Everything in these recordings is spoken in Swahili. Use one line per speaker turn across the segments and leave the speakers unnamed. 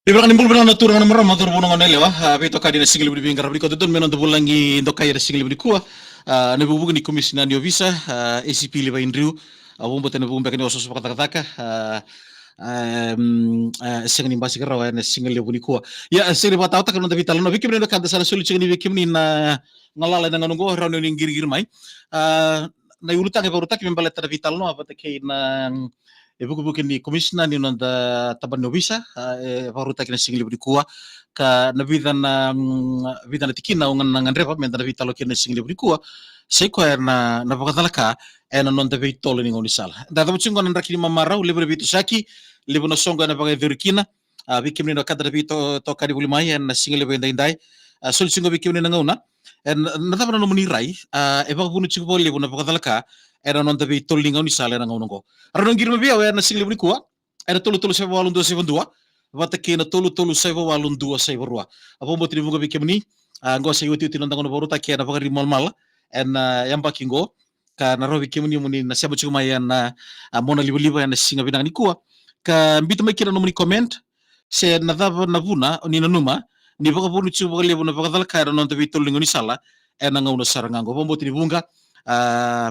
Ibrang nimbul bilang naturang namara matur bunong anele wa beto kadi na singil budi bingar budi kodon menon to bulangi ndo kaya na singil budi kuwa ne bubu ni komisina ni visa ACP liba indriu awumbo tene bubu bekani oso kata kata sengi mbasi karawa na singil budi kuwa ya singil batau tak non vital no vikim no kada sana sulu cingni vikim ni na ngalala na nganungo rano ni ngir mai na yulutak e barutak membalet na vital no apa take na e buku-buku ni komisna ni nonda taban no visa e varuta kina singli budi kuwa ka na vida na vida na tikina ungan na ngandrepa menta na vita lo kina singli budi kuwa sai ko na pakatalaka e na nonda veitolo ni ngoni sala da tamu chingo na rakini mamara libre vitu saki libre no songo na pakai verkina bikim ni no kadra vito to kadi buli mai na singli benda indai sul chingo bikim ni na ngauna na taban no munirai e baka bunu chingo boli na pakatalaka era non deve tollinga ni sala nga unongo arano ngirma bia na singli buni kuwa era tolu sa walun do seven dua wata ke na tolu sa walun dua sa rua apo mo tini bunga bikemni ngo sa yuti tinon tangono boruta ke na pagari mal en yang bakingo ka na ro bikemni muni na sabo chuma ya na mona liba na singa binang ni kuwa ka mbito mai kira no muni comment se na dava na vuna ni na numa ni baka bunu chu baka lebu na baka dal ka non deve tollinga ni sala en nga uno saranga ngo mo tini bunga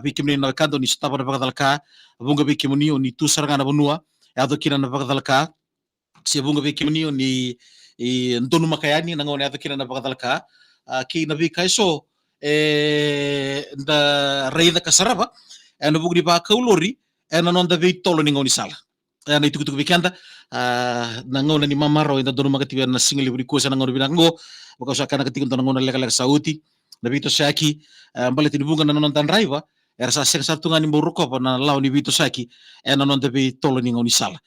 bikimni na kando ni staba na bakadalka bunga bikimni ni tu saranga na bonua ado kina na bakadalka si bunga bikimni ni ndonu makayani na ngone ado kina na bakadalka ki na bikai so da reida kasaraba na bugni ba kaulori na non da veitolo ni ngoni sala na itu kutu bikanda na ngone ni mamaro ina ndonu makatiwa na singli buri kusa na ngone binango baka sakana ketikun na ngone leka sauti na Vito Saki mbale tinibunga na non tan raiva era sa seng satu ngani boroko pa na law ni Vito Saki na non debe tolo ni ngoni sala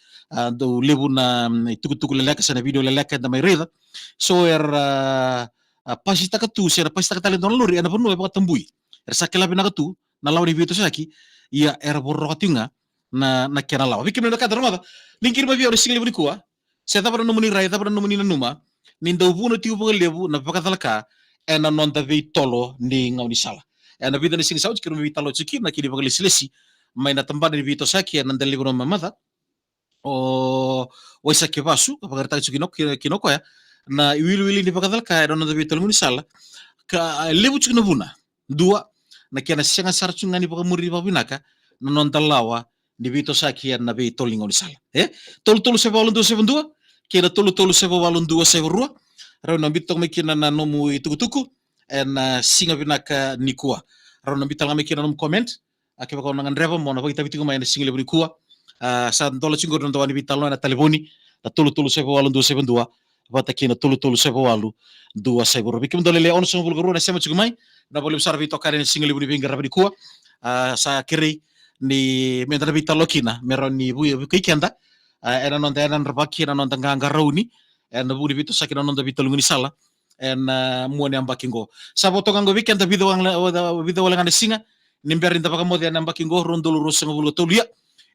do lebu na tuku leleka sa na video leleka da mai reda so pasita ka tu sera pasita ka tali don lori ana ponu pa tembui era sa kelabi na tu na law ni Vito Saki ia era boroko tinga na kena law vikim na kadar mata linkir ba bio singli buri kuwa se tabara no muni rai tabara no muni na numa nindo buno tiu pa lebu na pakatalaka ena non da veitolo ni ngau ni sala ena vida ni sing sauti kiro veitolo chiki na kiri bagli silesi mai na tambada ni Vito Saki ena ndali gono mamada o waisa ke basu apagar ta chiki kinoko ya na iwili ni pakadal ka ena non da veitolo ni sala ka lebu chiki na buna dua na kiana senga sarchu ngani pakamuri babinaka na non talawa ni Vito Saki ena veitolo ni ngau ni sala tolu se valun do se dua kira tolu se valun dua se rua rau na bitong me kina na nomu tuku en singa binaka nikua rau na bitong me kina nomu comment ake baka nangan reba mo na pagita bitingo mai na singa lebu nikua sa ndola chingo ndo wani bitalo na telefoni na tolu sebo walu ndo sebo dua bata kina tolu sebo walu dua sebo robi kim dole le ono sebo bulguru na sema chugumai na boli besar bito kare na singa lebu ni binga rabi nikua sa kiri ni mendra bitalo kina meron ni bu kikenda era non da enan rabaki na non da nganga rauni en budi Vito Saki non da Vito lunguni sala en muone ambakingo saboto kango weekend video wala ngane singa nimberin da pakamodi en ambakingo rondo luru sengo bulu tolia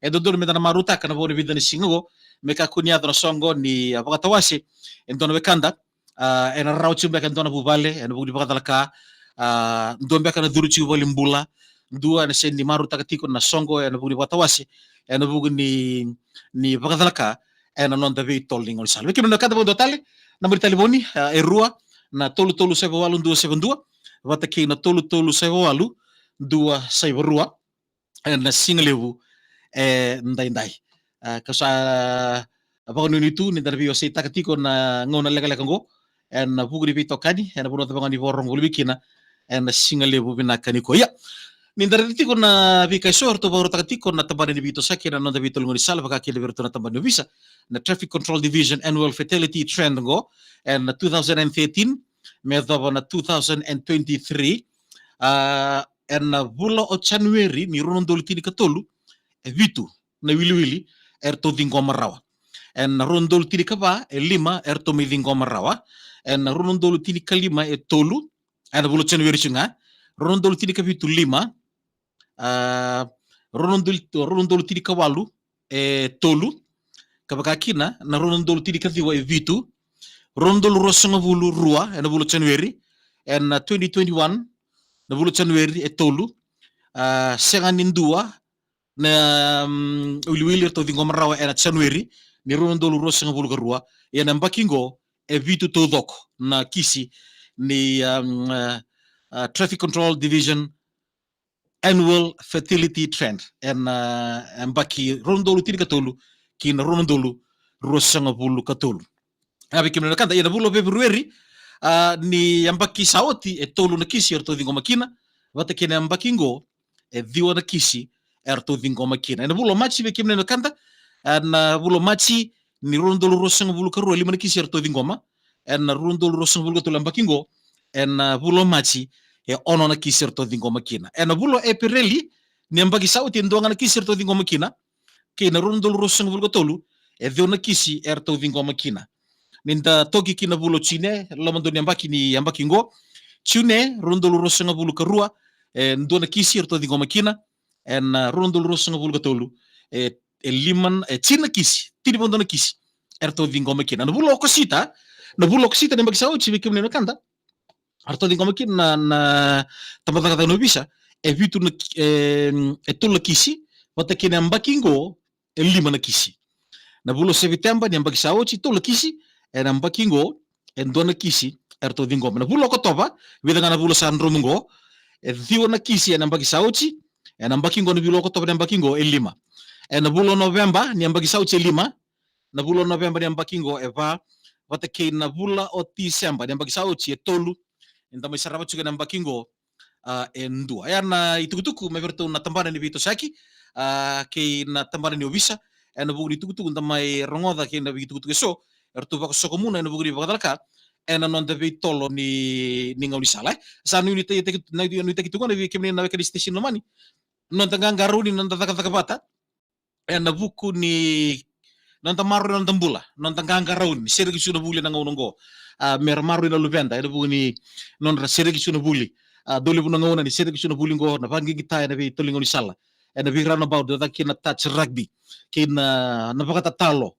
e dodol me da maruta kana bodi video ni singo me ka kunia da songo ni apakatawasi en dono bekanda en rauchi mbeka ndona bubale en budi pakatalaka ndombe kana duruchi wali mbula dua na sendi maruta katiko na songo en budi patawasi en budi ni pakatalaka ena non deve tolling ol salve kim no kada bodo tali na muri telefoni e rua na tolu sebo walu dua sebo dua wata ki na tolu sebo walu dua sebo rua na singlewu ndai kasa apa no itu ni darbi o seita katiko na ngona lega ngo en bugu di Vito kani en bodo tabanga ni borong gulbikina en singlewu binakani ko ya Nindariti ko na vika sor to baro takati ko na tabani ni Vito Saki na no Vito ngoni sala baka kile verto na tabani visa na Traffic Control Division annual fatality trend go and 2013 medho na 2023 and na bula o January ni ronon doliti ni katolu e Vito na wili erto dingo marawa and na ronon doliti ni kaba e lima erto mi dingo marawa and na ronon doliti ni kalima e tolu and bula January chunga ronon doliti ni kabitu lima ronon tidi kawalu tolu kabaka kina na ronon tidi kathiwa Vito ronon rosonga bulu rua na bulu January and 2021 na bulu January tolu senganin dua na uliwili to dingo marawa ena January ni rondolo rosa ngabulu garua ena mbakingo e vitu to doko na kisi ni Traffic Control Division Annual Fertility Trend en mbaki rondolo tiri katolu kina rondolo rosa ngabulu katolu abi kimna kanda ena bulo February ni mbaki saoti e tolu na kisi erto dingo makina wata kena mbakingo e diwa na kisi erto dingo makina ena bulo machi be kimna kanda na bulo machi ni rondolo rosa ngabulu karua lima na kisi erto dingoma en rondolo rosa ngabulu katolu mbakingo en bulo machi e ono na kisi erto dingoma kina en bulo Aprili ni mbaki saoti ndonga na kisi erto dingoma kina kina rondolo rosa ngabulu katolu e diwa na kisi erto dingoma kina ninda toki kina bulo chine lamando ni ambaki ni ambaki ngo chune rondolo rosa ngabulu karua ndona kisi erto dingoma kina en rondolo rosa ngabulu katolu liman china kisi tiri pondona kisi erto dingoma kina na bulo kosita ni ambaki sao chibi kimne no kanda erto dingoma kina na tamata kata no bisa vitu na tola kisi wata kina ambaki ngo lima na kisi na bulo September ni ambaki sao chi tola kisi en ambakingo en dona kisi erto dingoma na bulo kotoba vida ngana bulo sandromungo diwa na kisi en ambaki sauchi en ambakingo na bulo kotoba en ambakingo lima en bulo November ni ambaki sauchi lima na bulo November ni ambakingo eva wata ke na bula o December ni ambaki sauchi e tolu en tamai saraba chuga na ambakingo en dua ya na itukutuku meverto na tambana ni Vito Saki ke na tambana ni Obisa en bugo itukutuku tamai rongoda ke na itukutuku so ertu bako sokomuna na bugri bakadalka ena non de tolo ni ngauni sala sa nu ni te na kitunga na kemni na kedi station mani non tanga garuni non taka taka bata ena buku ni non tamaru non tambula non tanga garuni sergi suna buli na ngaunongo mer maru na luvenda ena buku ni non ra sergi suna buli dole bu ngauna ni sergi suna buli ngo na bangi kita ena be tolo ngauni sala ena be run about da kina touch rugby kina na bakata talo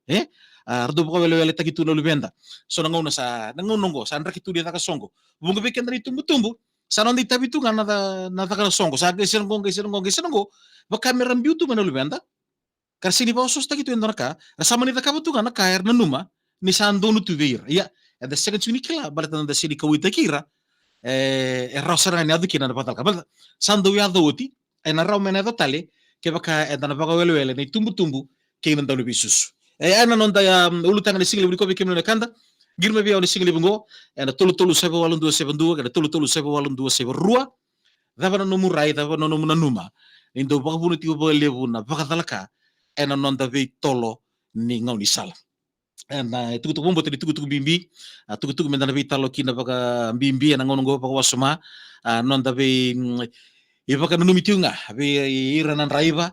ardo boko wele takitu no lubenda so nangono sa nangonongo sa andra kitu dia taka songo bunga beken dari tumbu sa non di tabitu ngana na taka songo sa gesengo baka meram biutu mana lubenda karsini ba sos takitu endonaka sama ni taka butu ngana kaer na numa ni sando no tuveir ya the second tunikla balatan da sini kawita kira rosara ni adu kina na patal kabal sando ya doti na raw mena tale ke baka endana baka wele ni tumbu ke nan dalu bisus ana non da ulutanga ni single ko bikemno kanda girme bi on single ngo ana tolu sebe walun do sebe ndu kana tolu sebe walun do sebe rua dava no murai dava no numa indo baka bunu ti bo lebu na baka dalaka ana non da ve tolo ni ngoni sala ana tuku bombo te tuku bimbi tuku mendana ve talo kina baka bimbi ana ngono ngo baka wasuma non da ve ibaka no mitiunga ve iranan raiva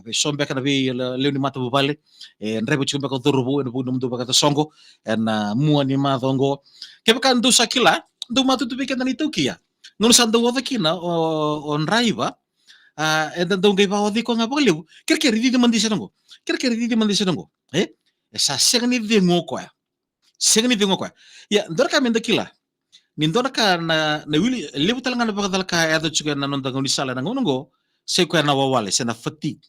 be sombe kana be leuni mata bubale ndrebo chumbe ko dorobo en bu ndu baka songo en mua ni madongo ke baka ndu sakila ndu matu tu beka ni tukia ngono sando wada kina on raiva en ndu ngai ba wadi ko ngabole kerker di mandi senongo sa segni de ngoko ya ndorka menda kila ni ndorka na wili lebu talanga na baka dalka ya do chuga na nonda ngoni sala na ngono se ko na wawale se na fatigue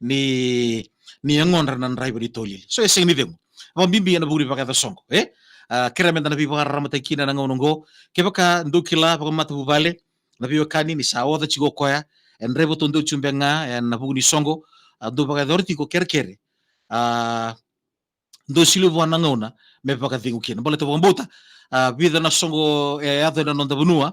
ni ngonra nan raiba di tolil so e segni demo wa bimbi na buri baka songo kira menda na bi baka ramata kina na ngongo ke baka ndukila baka mata bubale na bi kani ni sawo da chigo koya en rebo to ndo chumbenga en na bugni songo do baka dorti ko kerkere ndo silu wana ngona me baka dingu kina bole to bota vida na songo e ado na nonda bunua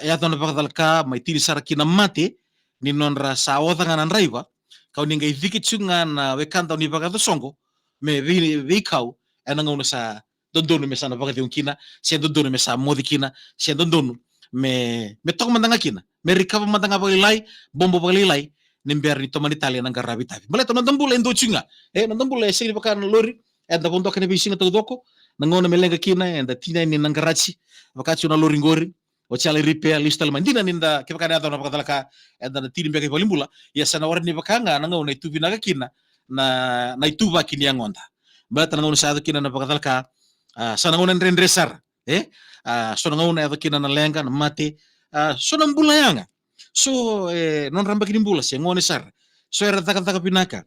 e ado na baka dalka mai tiri sarakina mate ni nonra sawoda ngana raiva kau ninga idikitsunga na wekanta ni baka songo me vi kau ena ngona sa dondono me sana baka kina se dondono me sa modi kina se dondono me tok mandanga kina me recover mandanga balilai bombo balilai nimber ni tomani Italia nanga rabi tapi bale to ndombula endo chinga ndombula e sigi baka lori e da bondo kana bisinga to doko ngona melenga kina e da tina ni nanga rachi wakati una lori ngori o chale repair listal mandina ninda ke baka da na baka dalaka e da tiri mbeka balimbula ya sana warni baka nga ngona itu binaga kina na itu ba kini ngonda bata ngona sa kina na baka dalaka sana ngona ndresar so ngona e kina na lenga na mate so na mbula yanga so non ramba kini mbula se ngone sar so era taka pinaka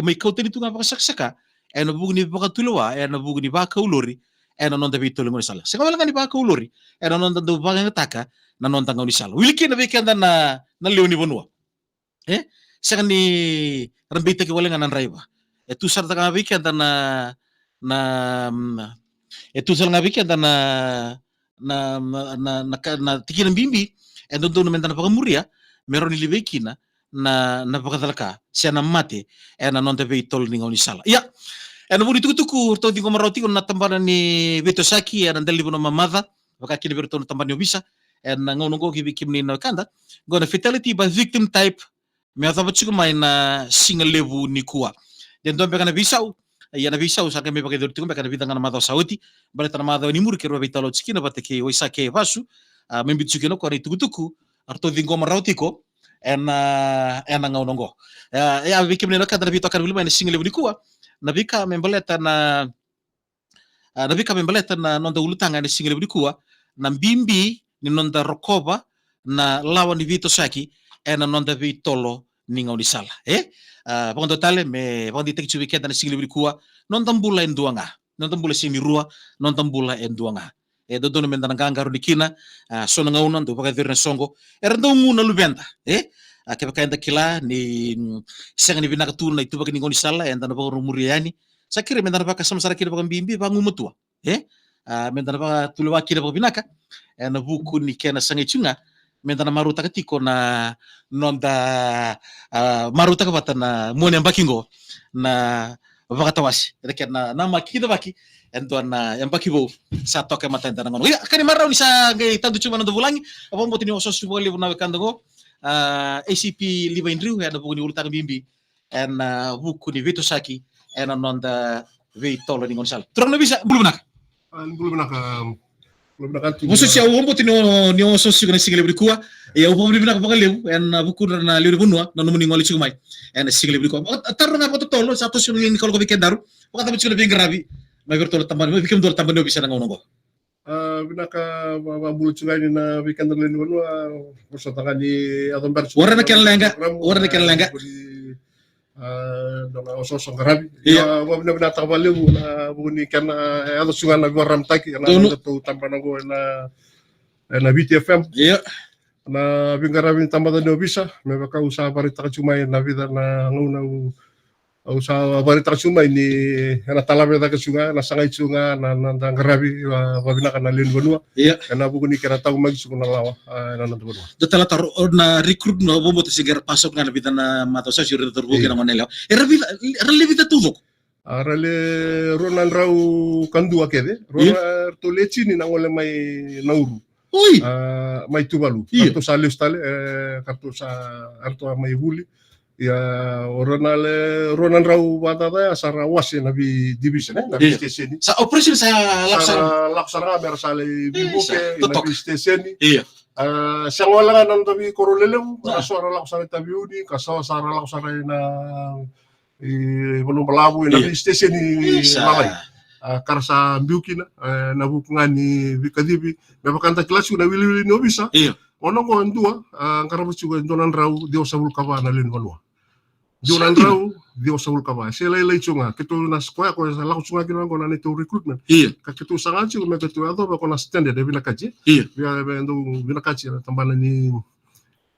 may kauteni tu ngapa saksaka ena bugni pakatulwa ena bugni bakaulori ena nonda vitolo ngoni sala seka wala ngani bakaulori ena nonda do banga taka na nonda ngoni sala wiliki na bekenda na leoni bonua seka ni rambita ke wala ngana raiba tu sarta ka bekenda na tu sarta bekenda na tikina bimbi enda do mentana pakamuria meroni libekina na pakadalaka siana mate ena nonda vitolo ngoni sala ya ena budi tuku to dingo maroti na tambana ni Vetosaki ena ndali bono mamadha wakakini bertono tambani obisa ena ngono go kimni na kanda gona fatality by victim type me atava chuku mai na single level ni kuwa den dombe kana visau ya na visau saka me pakai dortu kana vidanga na madha sauti bale tana madha ni mur ke ro vitalo chikina bateke oisake vasu me bitsuke no ko ri tuku arto dingo maroti ko ena ngono go ya vikimni na kanda vito kana vilma ni single level ni kuwa navika membeleta na nonda ulutanga ni single kuwa na mbimbi ni nonda rokova na lawa ni Vitosaki ena nonda vitolo ni ngoni sala pondo tale me pondi tekchu weekend na single kuwa nonda mbula enduanga nonda mbula sini rua nonda mbula enduanga dodono menda ngangaro dikina sona ngauna ndo baka virna songo ndo nguna lubenda akeba kaenda kila ni senga ni vinaka tuna itu baka ni ngoni sala enda na baka rumuriani sakira menda baka samsara kira baka mbimbi bangu mutua menda baka tulewa kira baka vinaka na buku ni kena sanga chunga menda na maruta katiko na nonda maruta kabata na mone ambakingo na baka tawasi kena na makida baki endo na yambaki bo sa toka matenda na ngono ya kani marau ni sa ngai tandu chuma ndo bulangi apa mboti ni osos bo levu na wekandago ACP liba indriu ya na buku ni ulutang bimbi en buku ni Vetosaki en nonda vitolo ni ngonsal trono bisa belum nak musu sia mboti ni osos ni single brikua ya upo ni nak bakalew en buku na lewu bunwa na numuni ngoli chumai en single brikua tarno ngapo tolo sa to sunu ni kolo ko bikendaru pakata bichu lebih gravi may bertolak tamban mo bikim dol tamban no bisa nangono go binaka mabulu chungani na weekend le ni wonu musa takani adon ber warna ken lenga dona oso ngarabi ya wa bina takabale na buni ken ado chungana waram taki na to tamban go na BTFM iya na bingarabi tamban no bisa me baka usaha barita chumai na vida na ngona usaha barita chumai ni na talabe da chunga na sangai chunga na ngarabi wa bina kana len bonua iya kana buku ni kera tau magi sukuna lawa na bonua detala tar na recruit no bombo te sigar pasok na vida na mato sa jure terbuke na monela era vida tudo arale ronan rau kandua kede ronan to lechini na ngole mai nauru oi mai tuvalu kartu sale stale kartu sa arto mai huli ya ronan rau batata asara wasi nabi division nabi station sa operation sa laksana bersale bibuke nabi station iya sangola nan tabi korolelem asara laksana tabi udi kaso sara laksana na belum melabu nabi station ni malai karsa mbiukina na bukngani bikadibi mabakanta kelas na wili no bisa iya ono ko ndua ngarabu juga donan rau dio sabul kaba na len walwa Jonan rau dio sabul kaba sela ile chunga ketu na square ko sa lau chunga kino ngona ni to recruitment iya ka ketu sangachi ko meketu ado ba ko na standard de bina kaji iya bia bendo bina kaji na tambana ni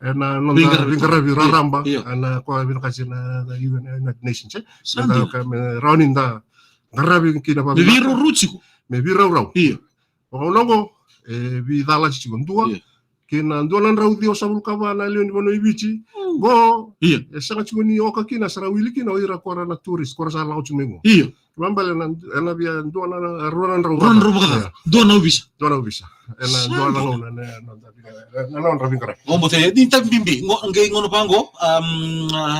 na nonda bingarabi raramba na ko bina kaji na United Nations na ka rounding da ngarabi kina ba biro ruchiko me biro rau iya ko longo bi dala chi ndua kina ndonan rau dio sabul kaba na leon bono ibichi go iya sanga chuni oka kina sara wili kina oira kora na turis kora sa lau chumengo iya mambale na bia ndona ronan rau dona ubisa ela ndona ngona na non rabi kara ngombo te di tambimbi ngai ngono pango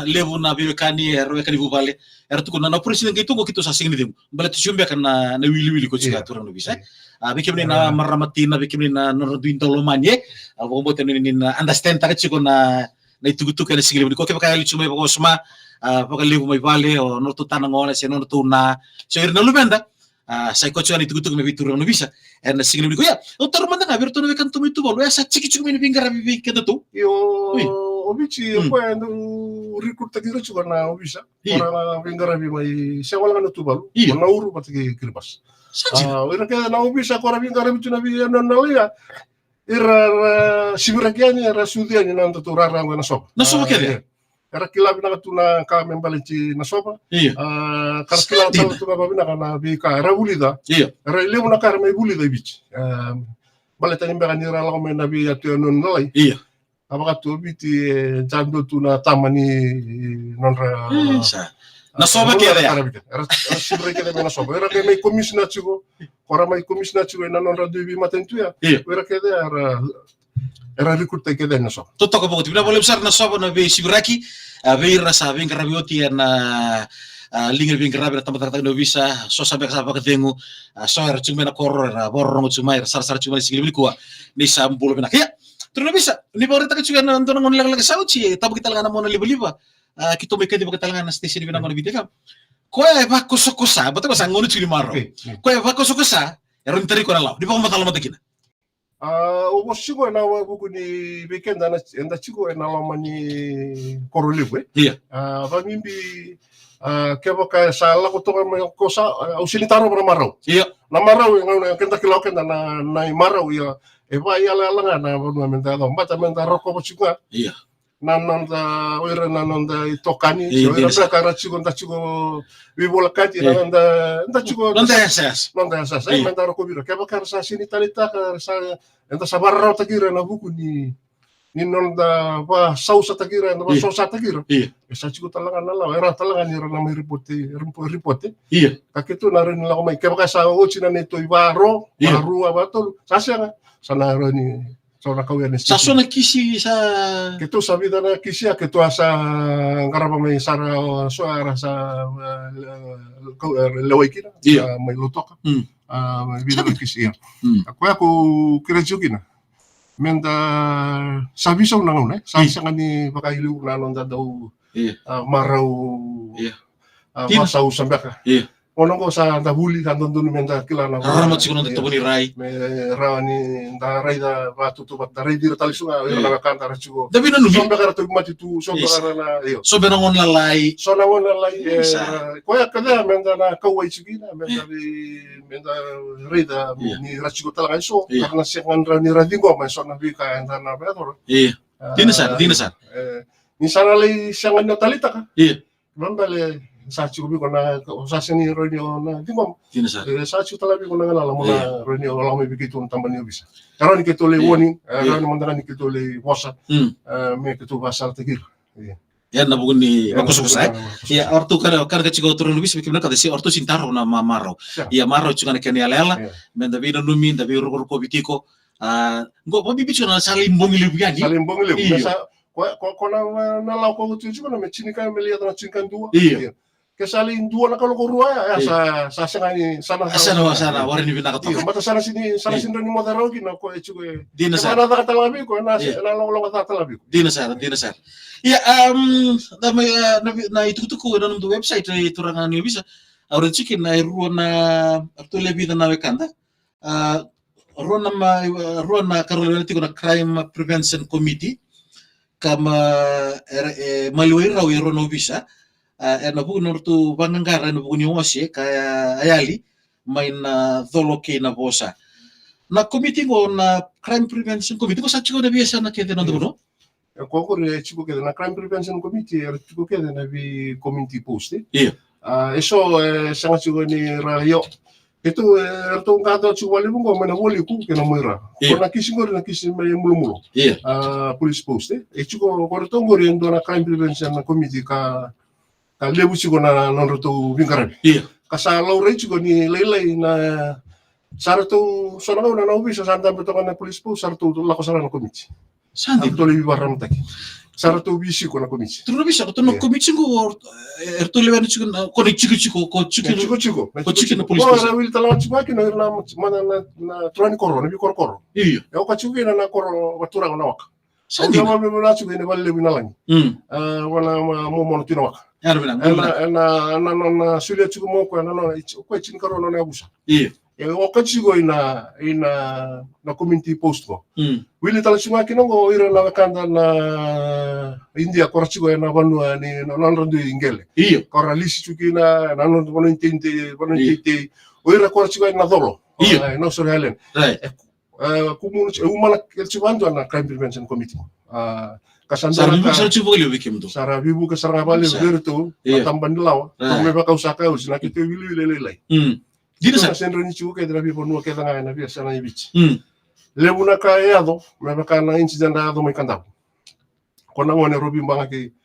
levu na biwekani erwekani bubale ertuko na operation ngai tungo kito sa singni dem bale tushumbe kana na wili ko chiga turang no bisa bikimni na maramatina bikimni na norduin tolomanye ngombo te ni understand ta chiko na itugutu kana sigile ko ke bakali chumai ko sma bakali mai vale o no tutana ngona se no tuna so irna lubenda sai ko chani itugutu me bitur no bisa na sigile ko ya utar manda ngaber to no kan to mitu bolo ya sa chiki chumi ni bingara bibi kedo to yo
obici ko ando recruit takira chuga na obisa ora vingara bi mai sewala na tubalu na uru patiki kirpas ira ke na obisa ko vingara bi tuna bi na nalia ira sibirakiani ira sudiani na to rara na sopa
kede
era kila bina tuna ka membalenci na sopa kar kila tuna babina kana bi ka era bulida era ile na kar mai bulida bici baleta nimbe kan ira la ko na bi atu non noi apakah tu biti jando tuna tamani nonra
na soba kede ya
sibre kede na soba era ke mai komisna chugo ora mai komisna chugo na nonra dubi matentu ya era kede era recruit kede na soba
to ko bogoti na boleh besar na soba na be sibraki be rasa be ngarabioti na linga be ngarabi na tamata no visa so sabe ka ketengu so era cuma na koror borong cuma sar cuma sigil kuwa ni sambulo bena ya terus bisa ni baru kita juga nonton ngon lag sauci tabu kita langa mona liba kita make di kita langa station bina mona video kam ko e ba kosa betul kosa ngono curi maro ko e ba kosa eron teri ko na law di ba matalo matakina
o sigo na wa buku ni weekend na enda chigo na la mani korolibwe ba mimbi ke boka sala ko to ko sa usinitaro para marau na marau ngona kenta kilau kenta na marau ya eva ia la na no menta do mbata menta roko po chikwa nananda oira nananda tokani oira prakara chiko nda chiko vibola kati nanda chiko
nanda esas
menta roko biro ke bakar sa sini talita sa enta sabarra takira na buku ni nanda ba sausa takira na ba sausa takira esa chiko talanga na la era talanga ni na mai ripote kaketu na rin la ko mai ke bakar sa ochina neto ibaro baru abatol sasa sana roni sona kawian
sa sona kisi sa
ketu sa vida na kisi ketu asa ngaraba mai sara so ara sa lewekina mai lotoka vida na kisi aku kira jukina menda sabiso na ngone sa ngani pakailu na nonda daw marau masau sambaka ono ko sa tabuli kan dondon menda kilana
rama chikono to buni rai
me rawani da rai da batu to bat rai dir talisunga ira kan tara chugo
dabi nanu
sombe kara to mati tu sombe kara na yo
so be ngon lalai
so na wona lai ko ya kada menda na kawai chigina menda rai da ni rachigo tala so karena siangan rani radingo ma so na bi ka enda na betor
dinasar
ni sana lai siangan no talita ka mandale sa chubi ko na sa sini ronyo na dimom sa chu talabi ko na ngala mo na ronyo wala mo bikitu tambani bisa karon ke tole woni karon mo ndani ke tole wosa me ke to basal tegir
ya na buguni bakusukusai ya ortu kada ke chigo turun bis bikimna kada si ortu sintaro na maro ya maro chungana kene alela menda bina numi nda bi ruko bitiko ngo bo bibicho na salim bongi libiani
sa ko na la ko tu chu na me chinika me lia na chinkan dua ke salin dua na kalau korua ya sa sangani
sana warini bina ka
iya mata sana sini ni modaro gina ko e chugo
dina sa
na kata labi ko na long kata labi
dina sa ya na itu ko na no website itu rangan ni bisa auran chicken na ruona to lebi na wekanda ruona karolena tiko na crime prevention committee kama maluira o no bisa na buku nortu bangangara na buku ni wose kaya ayali may na dholoke na bosa na committee ngo na crime prevention committee ko sa chiko na biasa na kete na duno
ko chiko kete na crime prevention committee chiko kete na bi community post eso sanga chiko ni rayo itu erto ngado chiko wali bungo mana wali ku kena moira ko na kisi mai mulu police post chiko ko to ngori ndo na crime prevention committee ka lebu chiko na nonroto bingarabi kasa laure chiko ni lelai na sarto sona na ubisa santa beto na police post sarto la cosa na committee
sandi
to lebi baram taki sarto bisi ko na committee
tu bisa ko no committee ngo erto lewan chiko ko chiko na police post
ko wil tala chiko ki na mana na trani koro na bi koro
iya
ya ko chiko na koro watura na waka
sandi
ma me na chiko ni balle bi na lani wana mo mo tino waka na sulia chiko mo ko na ko chin karo na busa okachigo ina na community post ko wili tala chunga kinongo ira na kanda na India korachigo na vanua ni nonrondo ingele
iyo
kora lisi chukina na nondo bono intente oira korachigo na dolo
iyo
no so helen kumu umala kelchivandu na crime prevention committee
Sarbibu sa chupo leo wikemdo.
Sarabibu ke sarangabale berto matamban lawa me baka usaka usina kite wili
Dina sa
sendro ni chuke drabi ponu ke tanga na bia sana ibich lebuna ka eado me baka na incident ado mai kandau kona ngone robi mbanga ke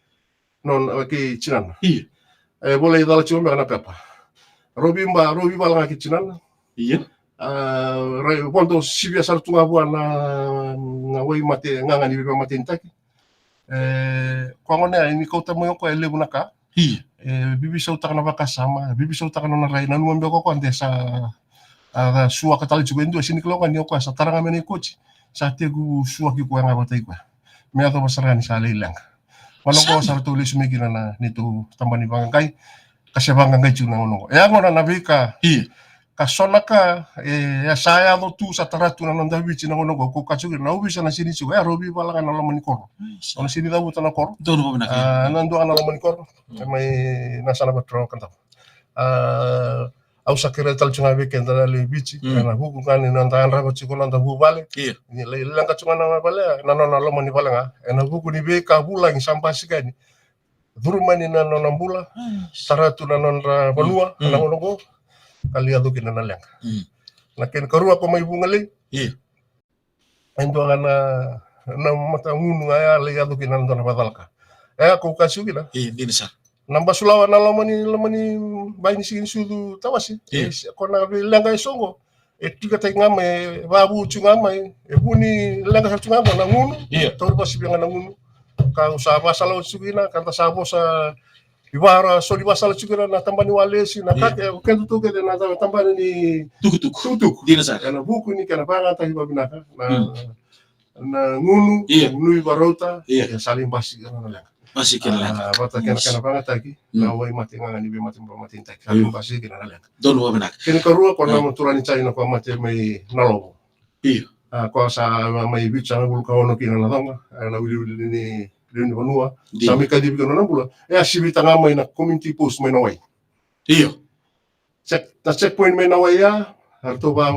non ke chinan boleh dala chuma na pepa robi balanga ke chinan
iya
ponto sibia sartunga buana wai mate nganga ni be mate intaki kwa ngone ini kota moyo ko lebuna ka bibi sa utak na baka sama bibi sa utak na rai nanu mbe ko ande sa suwa ka tali chugendo sini klonga ni ko sa taranga meni coach sa tegu suwa ki ko nga batay ko me ato masarani sa lelang wala ko sa tulis migina na nito tambani bangay kasi bangay chuna ngono ngona nabika kasonaka ya saya do tu sa taratu na nanda bichi na ngono ko kachugi na ubisa na sini chuga robi balanga na lamani koro ona sini dabu tana koro
dono ba na
nando ana lamani koro may nasa na batro kanta au sakira tal chunga be kenda le bichi na buku kan nanda anra ko chiko nanda bu bale ni le langa chunga na bale na no na lamani balanga na buku ni be ka bulang sampai sikani durumani na no nambula taratu na nonra banua na ngono ko kaliado kina na lenga na ken karua ko mai bungale endo na mata ngunu aya aliado kina na badalka ko kasu kina
dinsa
namba sulawa na lamani baini sini sudu tawasi ko na lenga songo tiga ngame babu chungame buni lenga chungame na ngunu to basi bianga na ngunu ka usaba salo sugina kanta sabo sa Ibara so di basal chukira na tambani walesi na kake kento tuke na tambani ni tutuk
dina sa
na buku ni kana banga ta hiba binaka na ngunu ngunu barota ya saling basi kana na
basi kana
bata kana banga ta ki na wai mati ngani be mati ta saling basi kana na
don wa binaka
ken karua ko na turani china ko mati mai nalobo ko sa mai bicha na bulka ono kina na donga na wili ni Lini vanua sami kadi bigano nambula sibita nga may na community post may naway
iyo
checkpoint may naway harto ba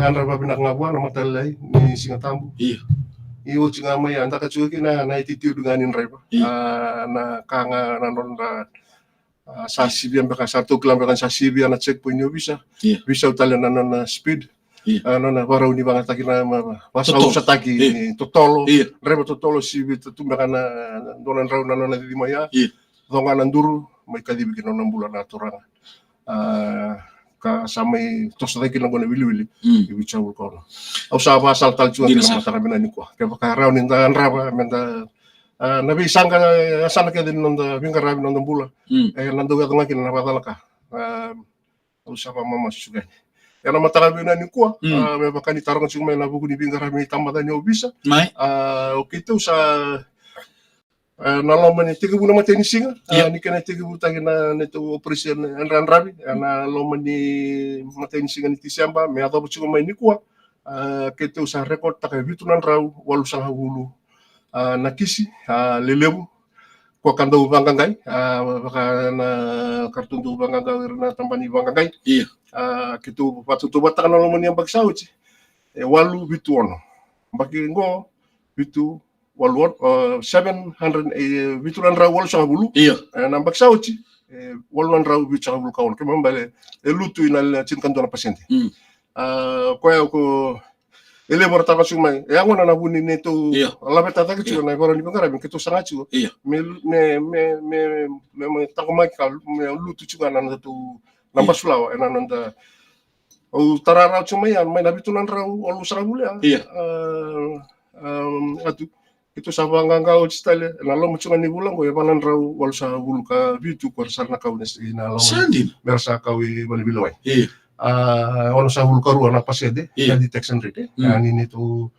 anra ba pinakangabwa na matalay ni Singatambo iyo nga may anda ka chuki na ititiyo dunganin ray ba na kanga nanon na sa sibian baka sa tuklam baka sa sibian na checkpoint yo bisa utalan na speed ano na baraw ni banga taki na basa sa taki totolo reba totolo si tumba kana donan raw na na di maya donga nanduru may kadibi kino ng bulan na turang ka sa may tos taki lang ko na wili ibicha ko no au sa basal tal chuan na matara na ni ko kaya baka raw ni dan raba menda nabi sangka sana ka din ng bingarabi ng bulan nanduga nga kina na badalaka au sa mama sugay yana matarabi na ni kuwa me baka ni tarang sing may nabugo ni bingarami tamada ni obisa okay to sa nalaman ni tigabu na mateni singa ni kana tigabu tagi na nito operation anran rabi na loman ni mateni singa ni tisamba me ado bugo may ni kuwa kito sa record taka bitunan raw walu sang hulu nakisi lelebu ko kando bangangay baka na kartundo bangangay na tambani bangangay kito patutubat na naman yung bagsawit walu bitu ono baki ngo bitu walu 700 bituran raw walu sa bulu na bagsawit walu raw bitu sa bulu kaon kaya mbale lutu inal cinkan na pasyente ko elebor taka sumay yango na nabuni nito labet tataki chuo na ibora ni bangara kito sanga chuo me takomai kal me lutu chuo na nando namba sulawa na nanda o tarara chuo may nabitunan raw olu sarabule atu ito sa bangangao style na lo chuo ni bulang ko yabanan raw olu sa bulka bitu ko sarna kaunes ina lo mersa kawi balibilaway ono sa vulkaru na pasede na detection rate ani nito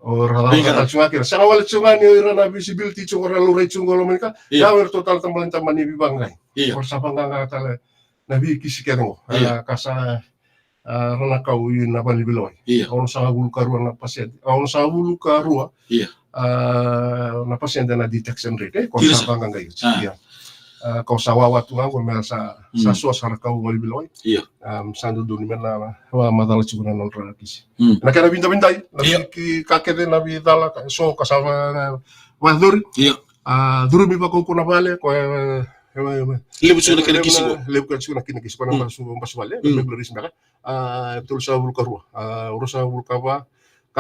ora la chunga kira sa wala chunga ni ira na visibility chunga lo re chunga lo mereka ya wer total tambalan tamani bibangay or sa panganga tala na bi kisikero kasa rana kau na bali biloi ono sa bulu karua na pasien ono sa bulu karua na pasien na detection rate ko sa banga ngai kau sa wawa tu ngau me sa so sa kau bali biloi sandu duni mena wa madala chuna non ra kisi na kera binda bindai na ki kakede na bidala so kasava wa duri duru mi ba ko na vale ko lebu chuna kene kisi ko na basu vale me gloris meka tul sa bulu karua urusa bulu kaba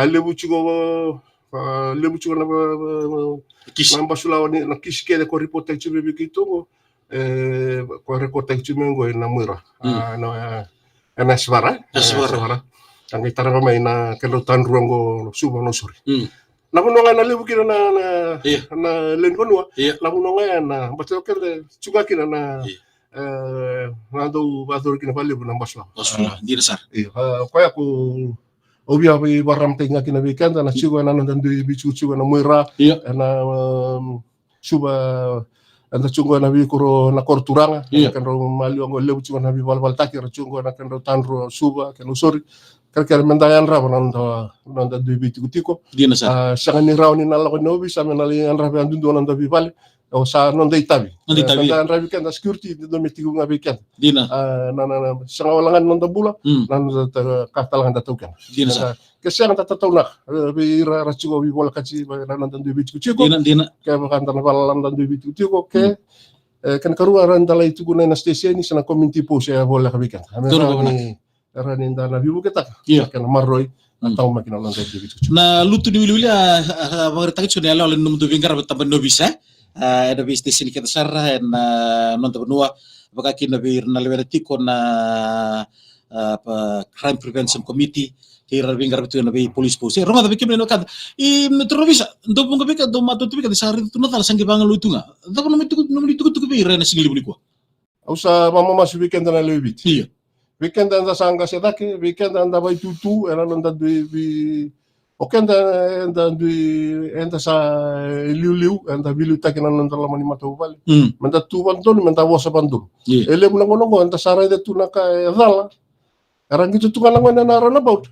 lebu chugo na kisi namba sulawani na kisi kede ko report tak chube bikito ko report tak chube ngo na mura na svara ang itara mai na kelo tan ruango suba no suri na punonga na lebu kina na len konua na punonga na bato kele chuga kina na do bato kina pale bu na basla
dirasar
ko ya ko obia bi baram tenga kina weekend na chuga na nan du bichu chuga na mura na suba anda chungo na bi kuro na korturanga kan ro mali ngo lebu chuga na bi wal takir chungo na kan ro tanro suba kan usori kar mendayan ra nanda du bichu tiko sanga ni rauni na la no bi sama na li an ra bi ndu nanda bi vale o sa non dei tabi nanda an ra bi kan security do metigu ngabi kan na sanga walangan nanda bula nanda katalangan datukan kesang tatau nak bi ra chugo bi wal kachi nanda du bichu tiko ke kan tan walan nanda du bichu tiko ke kan karua ran dalai tu na station ni sana community post ya bola kabikan ranin dana bibu ketak kan marroi atau makin orang dari gitu
na lutu di wili mengerti sudah lalu num tu vingar betamban no bisa ada bis di sini kita sarah na nonton benua apakah kita bir na lewat tiko na crime prevention committee kira vingar betul na bi police post ronga tapi kemana kan I terus bisa untuk mengkapi kan matu tu kan sehari itu natal sangki bangal lutu nga tapi nom itu bi rena singli buni ko
usa mama masuk weekend na lewit weekend anda sangga setake weekend anda bai tutu era nanda bi okenda anda sa liu anda bilu takina nanda lamani mata ubali manda tu bandon manda wosa bandon ele bunangonongo anda sarai de tunaka dala erang gitu tu kana ngana narana baut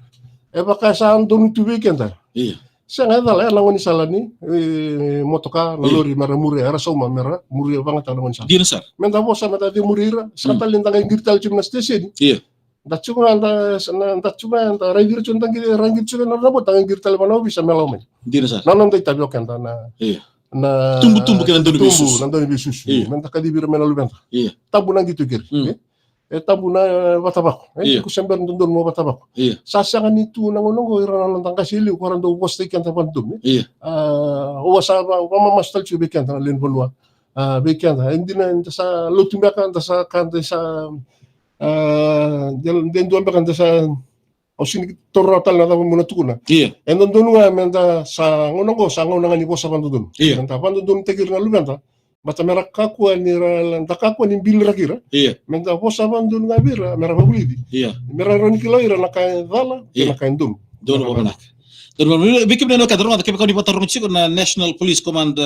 baka sa andon tu weekend sanga dala langoni salani motoka lori mara muri ara soma mera muri banget langoni sal
dinasar
menda wosa menda di murira satal lintang ngirtal chimna station dachuma anda rangir chuntang ki rangir chuga na robot tang ngirtal mano bisa melomen
dinasar
nanon dei tabio kanta na
tumbu kan andon bisus
nandon bisus menda kadibir menalu benta tabu nang gitu kir tabu na batabako ku sember ndon mo batabako sasangan itu nangonongo irana nang kasili ko rando poste kan tabandum o wasaba mama mastal chube kan na len bolwa weekend indina sa lutumba kan sa den duan kan sa osini torrotal na muna tukuna endon donua menda sa ngonongo sa ngonanga ni bosa bandun menda bandun tegir na lubenta bata mera kakua ni ralanta kakua ni bil rakira menda bosa bandun ngabira mera babulidi mera ron kiloira na kain dala na kain dum
dono banak bikim na kadro na kemi ko di patarong chiko na National Police Command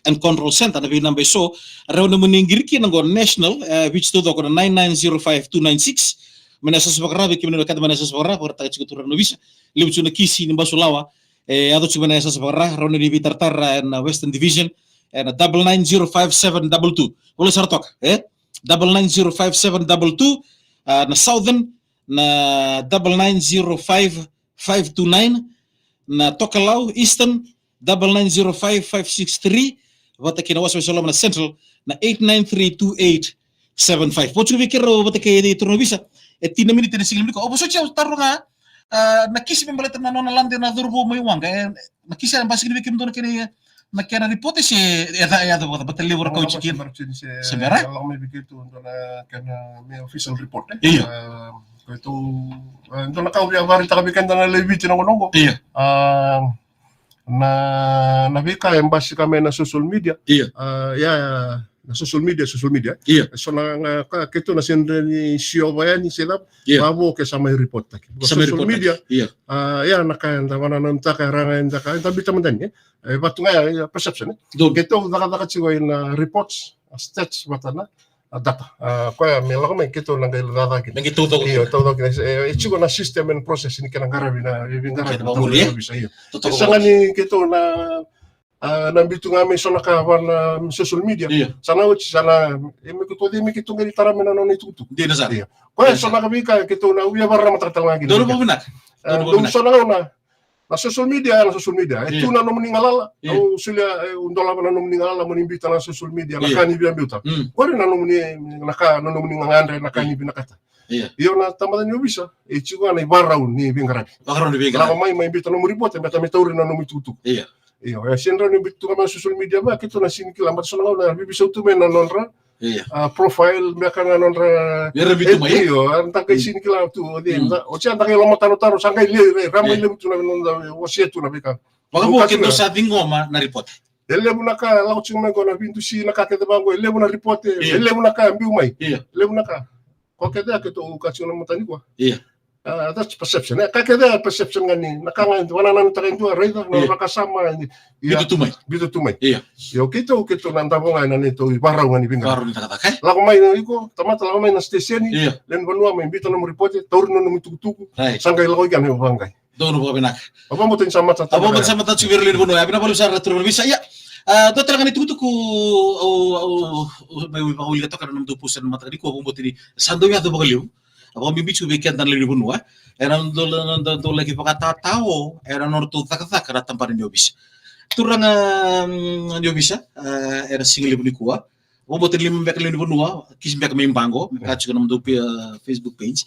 and Control Center na binambay so raw na muningirki ngo national which to ko na 9905296 menasa sabakra bikim na kadro menasa sabakra por ta chiko turang no bisa libu na kisi ni basulawa ado chiko menasa sabakra raw na ni bitartar na Western Division na 990572 wala sartok 990572 na Southern na 9905529 na Tokelau Eastern 9905563 wata kinawas Solomon na Central na 8932875 pochu vikiro wata kay di turno bisa tina minute na sigil ko obo so chia taro nga nakisi membaleta na nona lande na durbo mo yung kaya nakisi ang basig bikim do na kini nakena report si ya wata batali wor ko chikin sebera
kalau me bikitu na kana me official report itu ito na kau biar barita kabikan na lebih tinong na nabika embassy kami na social media na social media so na kito na sindani siyo bayan sila babo ke sama report tak social media nakanda wana nanta karangan taka tabi tamandan batu nga perception kito nakataka chigo in reports stats batana data koya me la me keto na ngai data ki
Nang itu
iyo to ki chigo na system and process ni kana ngarabi na ngarabi
Kena bangun, ya?
bisa iyo
Toto
sanga ni keto na bitu ngame sona ka wana social media
Iya.
sana uchi sana me keto di me keto ngari tarame na no itu
Di na sa.
iyo koya sona ka bika keto na uya barra matatal ngagi
Dono pa binak.
dum sona na social media itu na no meninggalala
Iya.
au sulia undola na no meninggalala monimbita na social media na
Iya.
kani bia biuta kore na no meningangandre na kani binakata
Iya.
iyo na tamada ni bisa chigo na ibarau ni bingarabi
Bakaron di
la
bigan.
mai imbita no report mbeta metauri na no mitutu
Iya.
iyo senra ni bitu kama social media ba kito na sini kila mat sona na bisa tu men na nonra
Iya.
profile mereka na nonra
Biar bitu mai.
iyo anta kai sini kila tu di ocha anta kai lomo taro sangai le ramai le bitu na nonda osietu na bika
Baka mo kendo sa ngoma na report.
ele bunaka lau cuma gona bintu si naka kete bango ele buna report ele bunaka mbiu mai
Iya.
ele bunaka ko kete ke to ukasi na mutani kwa
Iya.
That's perception ka kete perception ngani naka ngani wana nan takan tu raida no raka sama bitu tumai
Iya.
yo kito nan tabonga na nito ibarau ngani binga
Baru ni takata.
lagu mai na iko tamata lagu mai na station
Iya.
len banua mai bitu na report taur no mututuku
Right.
sangai lagu ikan he bangai
Dono pa binak.
apa mo tin sama tata
Abo bersama Tan Suwirlin Bono ya, pinapalo sa retro bisa ya. Dokter kan itu ku may pakuli ka karena namdo pusan mata di ko bumbot ni sando ya do bagaliw. Abo bibichu weekend tan lili Bono era ndo lagi pakata tao era nortu takata kara tamparin di obis. Turang di obisa era single ni kuwa. Bumbot ni limbe lili Bono kis mbek membango, kacu kan namdo Facebook page.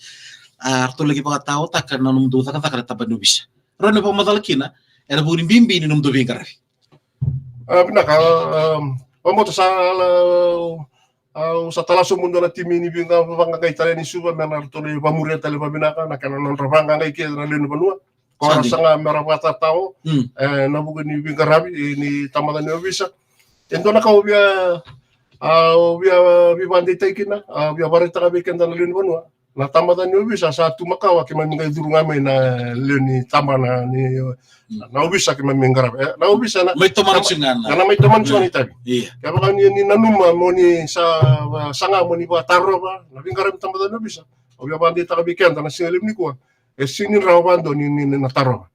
Arto lagi pakatao takar na numdo takata tapan obis. Rone pa madalakina era burin bimbi ni numdo bingkar.
Pinaka pamoto sa talaso mundo na timi ni binga vanga kai tale ni suba na narto ni pamuria tale pabinaka na kana non ravanga kai ke na lenu banua ko sanga merawata tao na bugu ni binga rabi ni tamada ni obisa ento na ka obia bibandi taikina obia barita ka beken na lenu banua na tamada ni obisa sa tumakawa ke maminga durungame na leni tamana ni na obisa ke maminga rabi na obisa na
May toman singan.
karena may teman suami tabi.
Iya.
Kaya kan ni nanuma mo ni sa sanga mo ni ba taro ba. Nabing karam tamad na bisa. O ya bandi ta kabikan ta na silim ni ko. E sinin rawando ni na taro.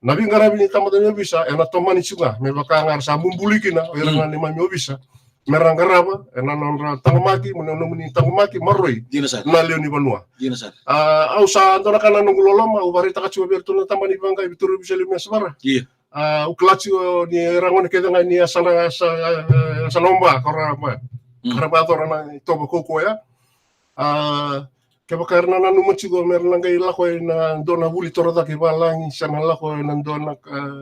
Nabing karam ni tamad na bisa e na toman sunga. Me baka ngar sa mumbuliki na o ya ni manyo bisa. Merang karaba e na non tangmaki mo ni tangmaki maroi.
Dina sa.
Na leo ni banua.
Dina sa.
Au sa ando na kana nung loloma o barita ka chuo berto na tamani banga bituru bisa limya sabara.
Iya.
Uklatsio ni rangon keda ni asana sanomba koraba koraba na tobo koko ya keba karna na numuchigo merna ngai lako na dona buli toroda ke balang sana lako na dona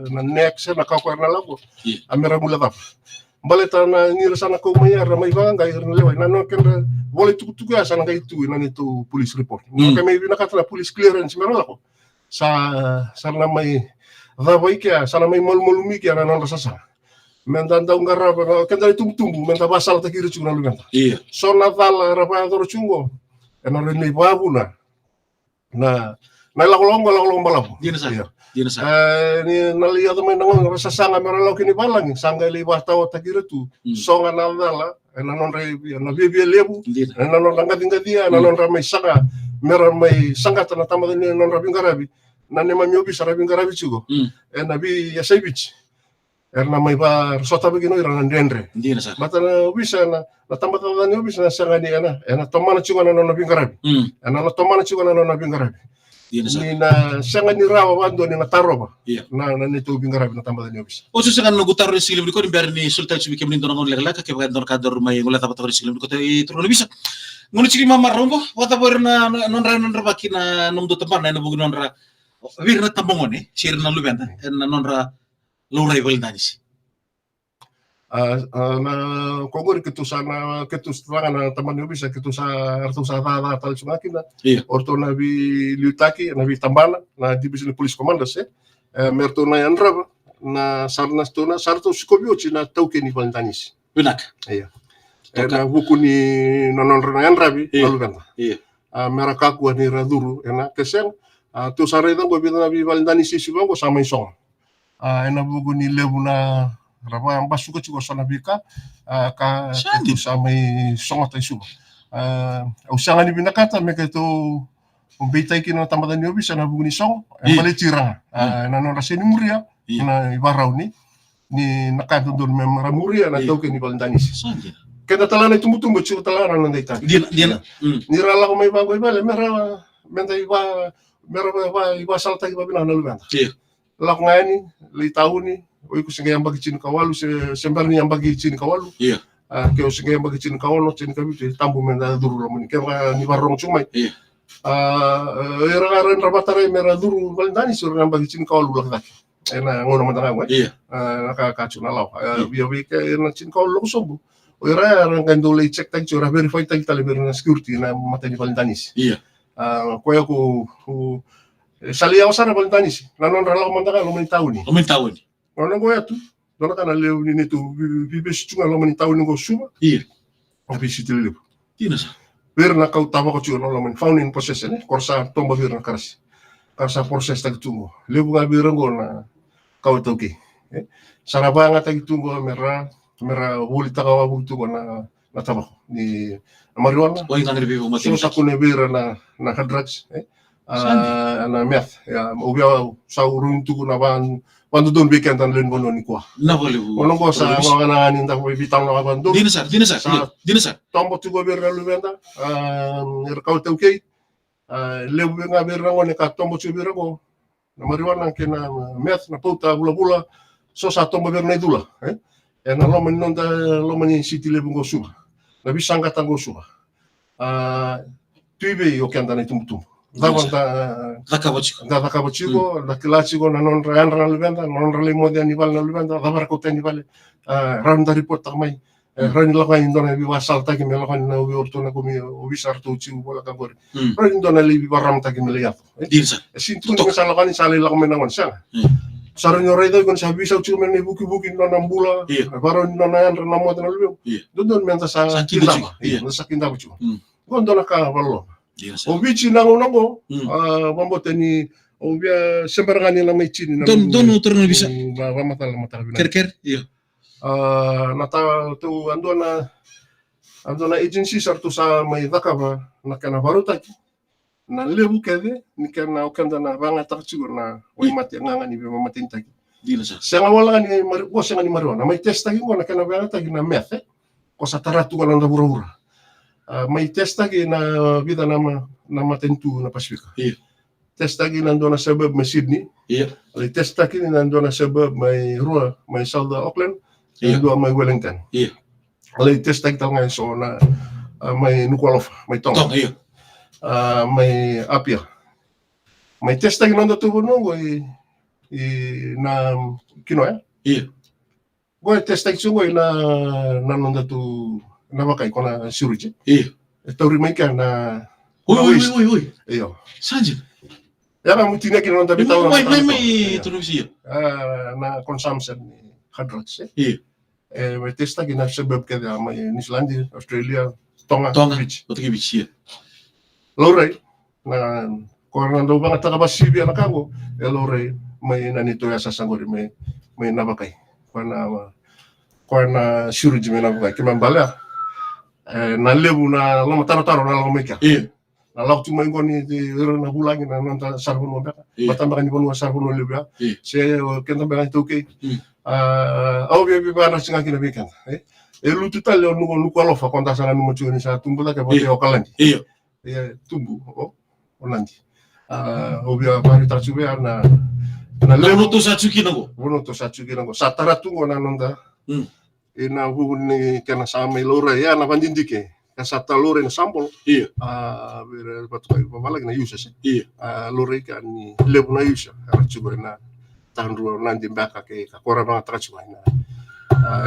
na next na ka na lako amera mula tap baleta na ni sana ko maya ramai banga ngai lewa na no kenda bole tuku ya sana ngai tu na itu police report no kami binakata na police clearance merna lako sana mai Dabai kia sana mai malmulumi kia na nanda sasa. Menta ndau ngaraba kenda tumtumbu menta basal ta kiri chuna lumenta.
Iya.
So natal rapa toro chungo. Ena ni babuna. Na lakolong balabu.
Dina sa. Dina sa.
Ni nalia to mai nangon rasa sanga meralo kini balang sanga li bastao ta kiri tu. So nganala ena non re na bibi lebu. Ena non ngati-ngati non ramai sanga mera mai sanga tana tamad ni non rabing garabi. Na nema miobi sarabing garabi chugo na bi ya saibich erna mai ba sota begino ira ndendre
Dina sa.
bata na bisa na tambata na obis na sanga ni na tomana chugo na no bing garabi na tomana chugo na no bing garabi
Dina sa.
ni na sanga ni rawa wando ni na taroba
Iya.
na nito bing garabi na tambata ni obis
O susangan no gutar ni silim ko ni ber ni sultan subi kemin donong lagla ka ke ba dor kador mai ngula tapat ko silim ko te tro bisa. Ngono chiri mama rombo wata bor na non ra bakina numdo tempan na bugu non ra virna tambongone sirna lubenta na nonra lurai voldanis
na kongori ketu strana taman yo bisa ketu sa artu sa ta tal sungakina orto na bi liutaki na bi tambana na divisi police commandos merto na yanra na sarna stona sarto sikobiochi na tauke ni voldanis
benak
iya na buku ni nononra na yanra bi lubenta
iya
merakaku ni raduru ena keseng tu sare dan go bina bi valendani sisi bango sama isong ena bugu ni lebuna raba ambasuka chuko sana bika ka tu sama isong ta isu Usanga ni binakata meka to umbita kina tamatan ni obisa na buguni song bale tiranga na no raseni muria na ibarau ni nakata don memara muria na tauke ni Valendanis kena talana tumbutumbu chu talana na data
Dia
ni rala ko may bago ibale mera menta iba salta iba bina na lubanta la ko ngani li tauni o iku singa yang bagi chin kawalu sembar ni yang bagi chin kawalu ke o singa yang bagi chin kawalu chin kabitu tambu menda duru romani ke ni barong chumai era rabatare mera duru Valendanis sur yang bagi chin kawalu lak ena ngono mantanga wa naka kachu na law biyo ke na chin kawalu ko sobu o era kan dole check tag chura verify tag tale na security na mata ni Valendanis ko salia osana Valendanis na non rala mantanga lo mani tauni Ona go tu dona kana leu ni tu vive chunga lo mani tauni go suma o visite leu
sa
ver na kau tava ko chuno lo mani found in possession korsa tomba vir na karsa proses tag tungo leu ga birango na kau toki sarabanga tag tungo mera wuli tagawa butu na tava ni marijuana
o ingangre vivo mati
so sakune bira na drugs na meth ubia saurun tu na ban quando don weekend an len bono ni kwa
na volevo
ono go sa ngana ni nda we bitang na ban do
dina sa
tombo tu go berra luvenda kau tau kei le nga berra ngone ka tombo tu berra go na marijuana ke na meth na puta bula so sa tombo berna idula na lo men nonda lo men city le bungo su na bisanga tango su tuibe o ke andana tumtum da kabachiko da kilachiko na non ran luvenda non rale modi anibal na luvenda da barko tenibale ran da report tamai ran la ka indona bi wasal ta ki melo kan na wi orto na komi o bisar to chi bola ka bor ran indona li bi baram ta ki melo ya
dirsa
sintu ni sala kan sala la ko menawan sa saran yo redo kon sabi sa chu men buki no nambula baro no na ran na mo na lu don men ta sa kinda sa kinda chu gondona ka ballo o bici nango mamboteni o bia sembarangan na may chini na
don utro na bisa
mata
ker
nata tu andona agency sartu sa may dakaba na kana baruta na lebu kede ni kana okanda na banga takchigur na way mati nganga ni bema matinta
dila sa
senga wala ni marijuana senga ni marijuana may test tagi mo na kana banga tagi na meth ko sa taratu kana na bura may test lagi na vida nama tentu na Pasifika. Test lagi nando na suburb may Sydney. May test lagi nando na suburb may Rua, may South Auckland. Dua may Wellington. May test lagi tayo ngayon so na may Nuku'alofa, may Tonga. May Apia. May test lagi nando tubo nungo na Kinoa. Goy test lagi sungo na nando tu na wakai kona suruje tauri mai kana
oi
iyo
sanje
yana mutina kina nda bitaw
mai tunusia
na consumption hard drugs may testa kina suburb kada mai New Zealand Australia Tonga beach lore na kona ndo banga taka basibi na kango lore may nanito ya sasangori may nabakai kona suruje may nabakai kimambala na lebu na lama taro na lama meka na lau tu mai ngoni di na bulangi na nanta sarbono beka batamba ni bonu sarbono lebia se kenta beka toke au bia bana singa kina beka lu tutal le nuku alofa konta sana numu chuni sa tumbu ke bote okalandi tumbu olandi au bia bari tatsube na
lebu to satsuki nango
satara tungo na nonda ina huni kena sama lore ya na vandindike kasata lore na sampol bere batukai babalagi na yusa lore kan ni lebu na yusa arachugo na tanru nandi mbaka ke kakora banga tarachugo na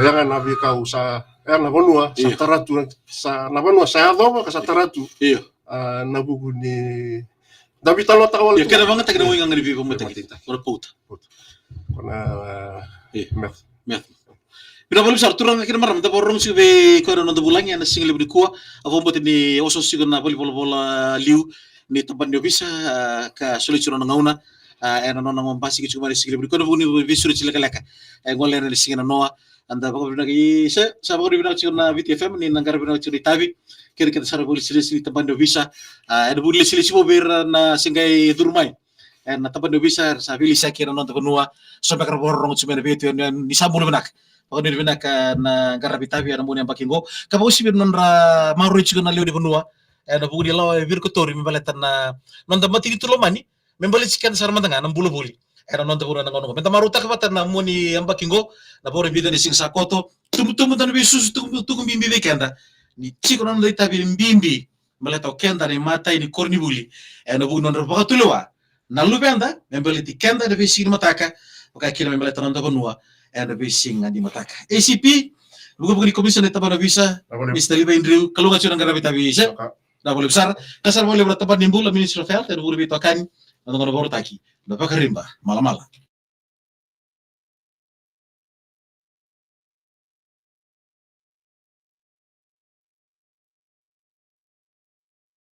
yang na bika usa na bonua sataratu na bonua sa adoba kasataratu na bugu ni David talo takawal
kena banget tak kena wingang di vivo mata ora puta
kona meth
Bila boleh besar turun akhirnya maram tapi orang sih be kau orang nonton bulangi anak single lebih kuat apa buat ini osos sih kena bola liu ni tempat dia bisa ke sulit curang ngauna nona ngompasi ke cuma single lebih kuat bukan ini visur cilaka leka ngoler di single noa anda baka bina ki sa baka bina na VTFM ni nanggar bina ni tabi kira kita sarap boleh sili tempat do bisa ada boleh sili ber na singgai durmai na tempat do bisa sa bili sa kira nonton benua sampai kar borong cuma betu ni sabul benak baka ni benak na garabi tabi ana muni ambakingo ka baka sibir nonra maru chigo na leo di benua na buku di lawa vir kotori membaletan na nonton mati itu lo mani membalik sekian sarma tengah 6 buli era non tawura na ngono menta maruta ka batan na muni ambakingo na bore vida ni sing sakoto tum tan bisus tum bimbi bekenda ni chiko non dai tabi mbimbi meleto kenda ni mata ini korni buli na bu non ro tulwa na lubenda membeliti kenda de bising mataka oka kila membeleta non tabonua na bising andi mataka ACP buku ni komisi ni tabana visa Mr. Liba Indriu kalunga chuna ngarabi tabi se na boleh besar kasar boleh bertempat nimbul Ministry of Health dan boleh bitakan ngono boro taki Bapak Rimba, malam-malam.